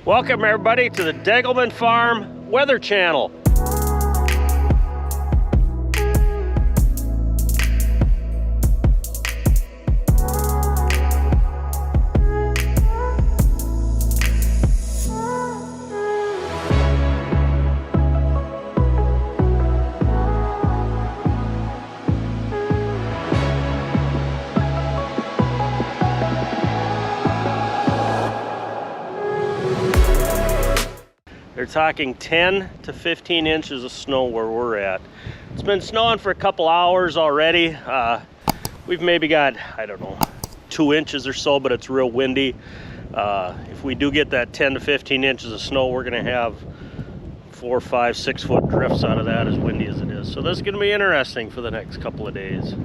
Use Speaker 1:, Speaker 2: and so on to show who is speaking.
Speaker 1: Welcome everybody to the Degelman Farm Weather Channel. They're talking 10 to 15 inches of snow where we're at. It's been snowing for a couple hours already. We've maybe got, I don't know, 2 inches or so, but it's real windy. If we do get that 10 to 15 inches of snow, we're gonna have 4, 5, 6 foot drifts out of that, as windy as it is. So this is gonna be interesting for the next couple of days.